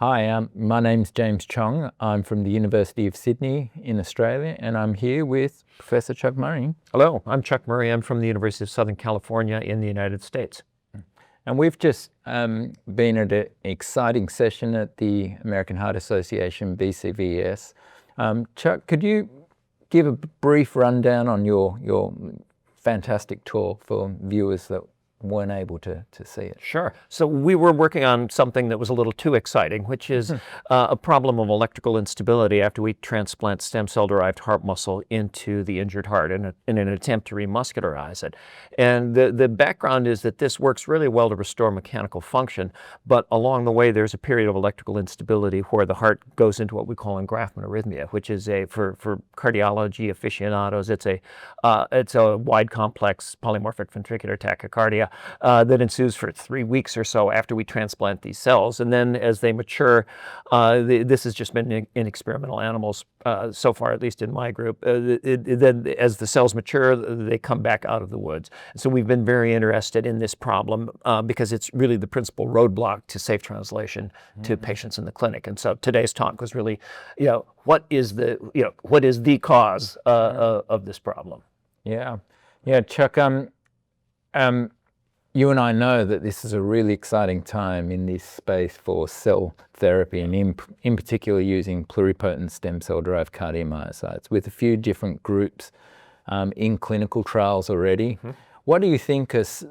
Hi, my name's James Chong. I'm from the University of Sydney in Australia, and I'm here with Professor Chuck Murry. Hello, I'm Chuck Murry. I'm from the University of Southern California in the United States. And we've just been at an exciting session at the American Heart Association, BCVS. Chuck, could you give a brief rundown on your fantastic talk for viewers that weren't able to see it? Sure. So we were working on something that was a little too exciting, which is a problem of electrical instability after we transplant stem cell-derived heart muscle into the injured heart in an attempt to remuscularize it. And the background is that this works really well to restore mechanical function, but along the way there's a period of electrical instability where the heart goes into what we call engraftment arrhythmia, which is for cardiology aficionados, it's a wide complex polymorphic ventricular tachycardia that ensues for 3 weeks or so after we transplant these cells. And then as they mature, this has just been in experimental animals so far, at least in my group. Then as the cells mature, they come back out of the woods. So we've been very interested in this problem because it's really the principal roadblock to safe translation to patients in the clinic. And so today's talk was really, what is the cause of this problem? Yeah, Chuck. You and I know that this is a really exciting time in this space for cell therapy, and in particular using pluripotent stem cell-derived cardiomyocytes with a few different groups in clinical trials already. What do you think is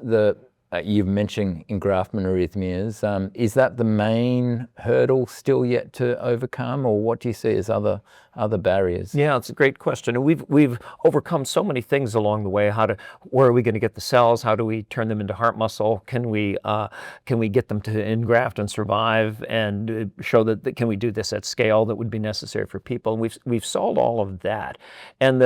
you've mentioned engraftment arrhythmias. Is that the main hurdle still yet to overcome, or what do you see as other barriers? Yeah, it's a great question. And we've overcome so many things along the way. Where are we going to get the cells? How do we turn them into heart muscle? Can we get them to engraft and survive, and show that can we do this at scale that would be necessary for people? And we've solved all of that. And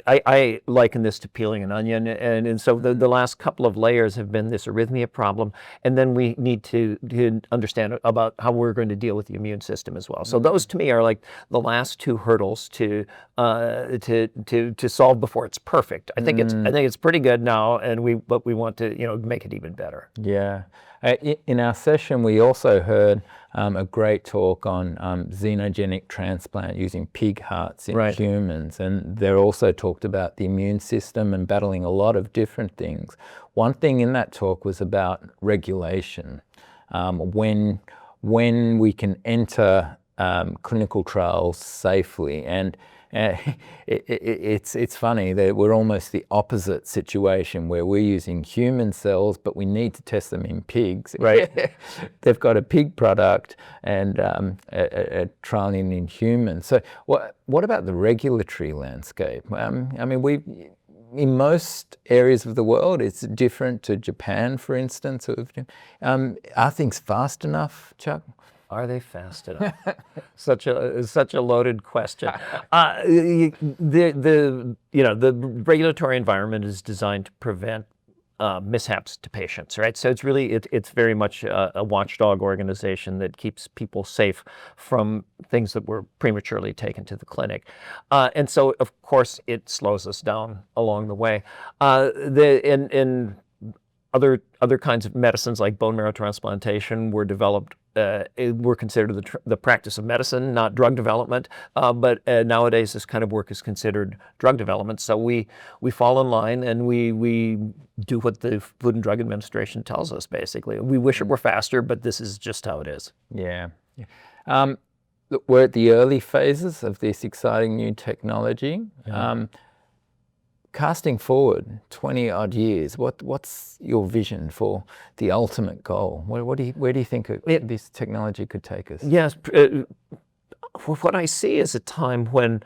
I liken this to peeling an onion. And so the last couple of layers have been this arrhythmia problem, and then we need to understand about how we're going to deal with the immune system as well. So those to me are like the last two hurdles to solve before it's perfect. I think it's pretty good now, but we want to make it even better. Yeah. In our session, we also heard a great talk on xenogenic transplant using pig hearts in humans, and they also talked about the immune system and battling a lot of different things. One thing in that talk was about regulation, when we can enter clinical trials safely, and it's funny that we're almost the opposite situation where we're using human cells, but we need to test them in pigs. Right. They've got a pig product and a trial in humans. So what about the regulatory landscape? In most areas of the world, it's different to Japan, for instance. Are things fast enough, Chuck? Are they fast enough? Such a loaded question. The regulatory environment is designed to prevent mishaps to patients, right? So it's very much a watchdog organization that keeps people safe from things that were prematurely taken to the clinic. And so, of course, it slows us down along the way. In other kinds of medicines like bone marrow transplantation were developed, were considered the practice of medicine, not drug development. But nowadays this kind of work is considered drug development. So we fall in line and we do what the Food and Drug Administration tells us, basically. We wish it were faster, but this is just how it is. Yeah. Look, we're at the early phases of this exciting new technology. Yeah. Casting forward 20 odd years, what's your vision for the ultimate goal? Where do you think this technology could take us? Yes, what I see is a time when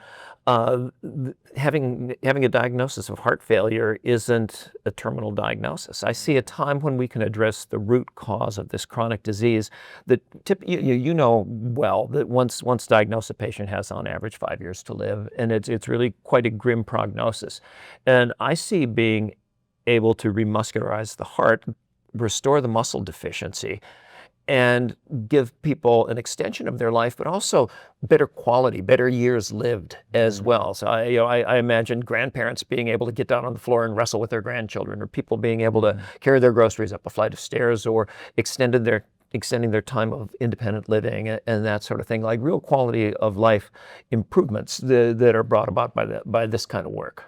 having a diagnosis of heart failure isn't a terminal diagnosis. I see a time when we can address the root cause of this chronic disease that you know well that once diagnosed, a patient has on average 5 years to live, and it's really quite a grim prognosis. And I see being able to remuscularize the heart, restore the muscle deficiency, and give people an extension of their life, but also better quality, better years lived as well. So I imagine grandparents being able to get down on the floor and wrestle with their grandchildren, or people being able to carry their groceries up a flight of stairs, or extended their extending their time of independent living and that sort of thing, like real quality of life improvements that are brought about by this kind of work.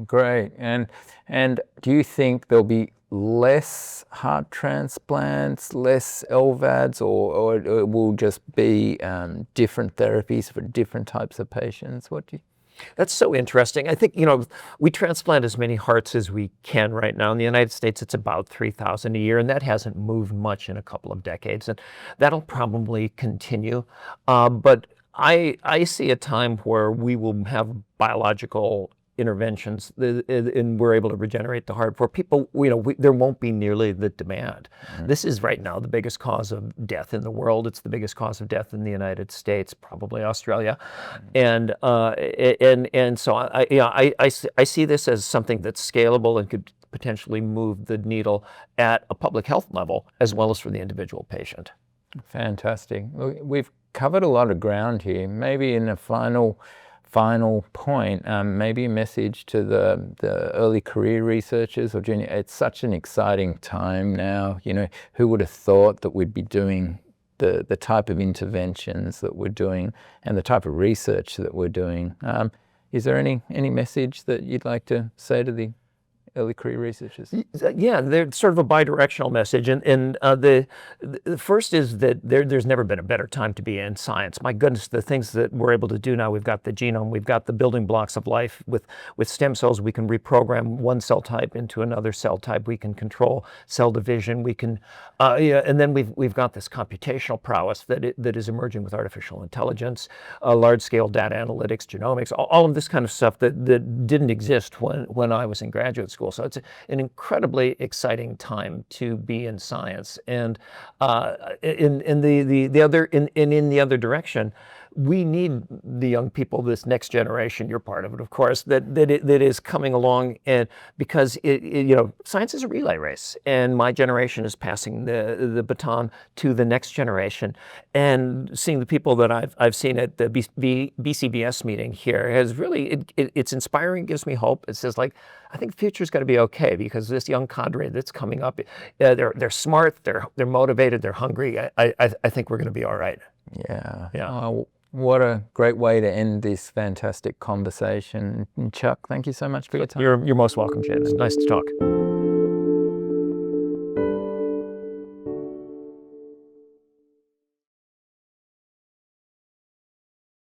Great. And do you think there'll be less heart transplants, less LVADs, or it will just be different therapies for different types of patients? What do you? That's so interesting. I think, we transplant as many hearts as we can right now. In the United States, it's about 3,000 a year, and that hasn't moved much in a couple of decades, and that'll probably continue. But I see a time where we will have biological interventions and we're able to regenerate the heart for people, there won't be nearly the demand. This is right now the biggest cause of death in the world. It's the biggest cause of death in the United States, probably Australia. And so I see this as something that's scalable and could potentially move the needle at a public health level as well as for the individual patient. Fantastic. We've covered a lot of ground here. Maybe in a final point, maybe a message to the early career researchers or junior. It's such an exciting time now. Who would have thought that we'd be doing the type of interventions that we're doing and the type of research that we're doing? Is there any message that you'd like to say to the early career researchers? Yeah, they're sort of a bidirectional message. And the first is that there's never been a better time to be in science. My goodness, the things that we're able to do now, we've got the genome, we've got the building blocks of life. With stem cells, we can reprogram one cell type into another cell type. We can control cell division. We can, and then we've got this computational prowess that is emerging with artificial intelligence, large-scale data analytics, genomics, all of this kind of stuff that didn't exist when I was in graduate school. So it's an incredibly exciting time to be in science. And in the other direction, we need the young people, this next generation, you're part of it, of course, that is coming along, and because science is a relay race, and my generation is passing the baton to the next generation. And seeing the people that I've seen at the BCBS meeting here has really, it's inspiring, gives me hope. It says, like, I think the future's going to be okay, because this young cadre that's coming up, they're smart, they're motivated, they're hungry. I think we're going to be all right. Yeah. Yeah. What a great way to end this fantastic conversation. Chuck, thank you so much for your time. You're most welcome, James. Nice to talk.